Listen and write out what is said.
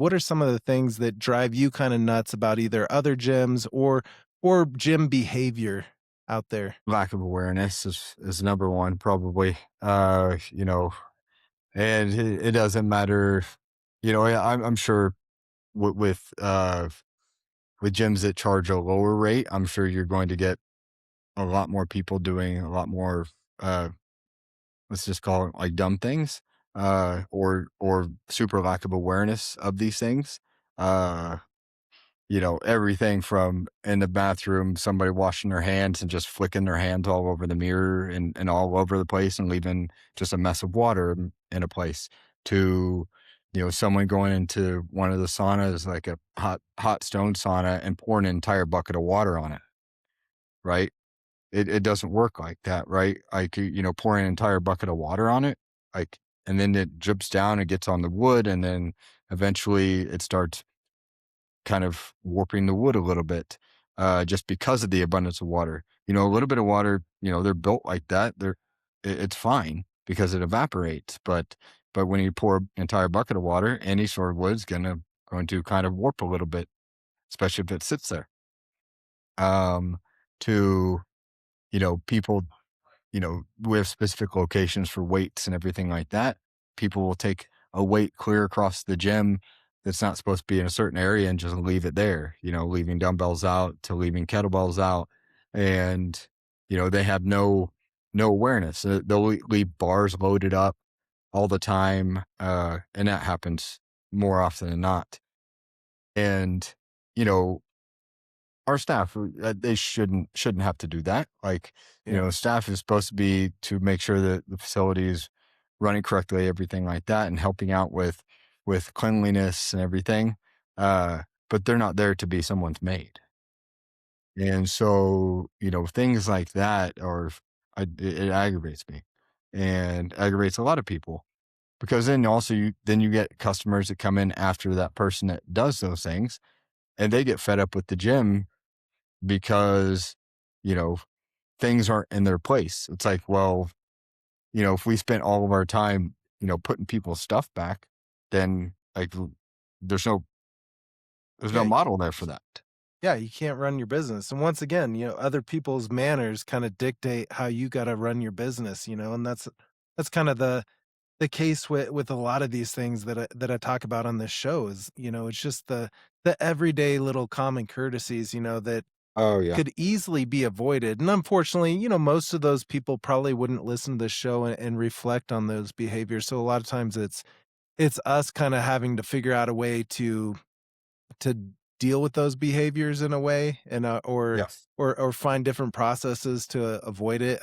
what are some of the things that drive you kind of nuts about either other gyms or gym behavior out there? Lack of awareness is number one, probably. And it doesn't matter. I'm sure with with gyms that charge a lower rate, I'm sure you're going to get a lot more people doing a lot more. Uh, let's just call it like dumb things, or super lack of awareness of these things. Uh, everything from in the bathroom, somebody washing their hands and just flicking their hands all over the mirror and all over the place and leaving just a mess of water in a place to, someone going into one of the saunas, like a hot stone sauna and pouring an entire bucket of water on it, right? It doesn't work like that, right? Like, pouring an entire bucket of water on it, like, and then it drips down and gets on the wood and then eventually it starts kind of warping the wood a little bit, just because of the abundance of water. A little bit of water, they're built like that. It's fine because it evaporates. But when you pour an entire bucket of water, any sort of wood's going to kind of warp a little bit, especially if it sits there. Um, to people, we have specific locations for weights and everything like that. People will take a weight clear across the gym that's not supposed to be in a certain area and just leave it there, leaving dumbbells out to leaving kettlebells out. And, they have no awareness. They'll leave bars loaded up all the time. And that happens more often than not. And, you know, our staff, they shouldn't have to do that. Like, Yeah. staff is supposed to be to make sure that the facility is running correctly, everything like that, and helping out with cleanliness and everything. But they're not there to be someone's maid. And so, things like that it aggravates me and aggravates a lot of people because then also you get customers that come in after that person that does those things and they get fed up with the gym because, you know, things aren't in their place. It's like, well, if we spent all of our time, putting people's stuff back, then like there's no there's no Yeah. model there for that. Yeah, you can't run your business. And once again, other people's manners kind of dictate how you got to run your business, and that's kind of the case with a lot of these things that I talk about on this show is, it's just the everyday little common courtesies, that Oh yeah. could easily be avoided. And unfortunately, most of those people probably wouldn't listen to the show and reflect on those behaviors. So a lot of times it's us kind of having to figure out a way to deal with those behaviors in a way and Yes. or find different processes to avoid it.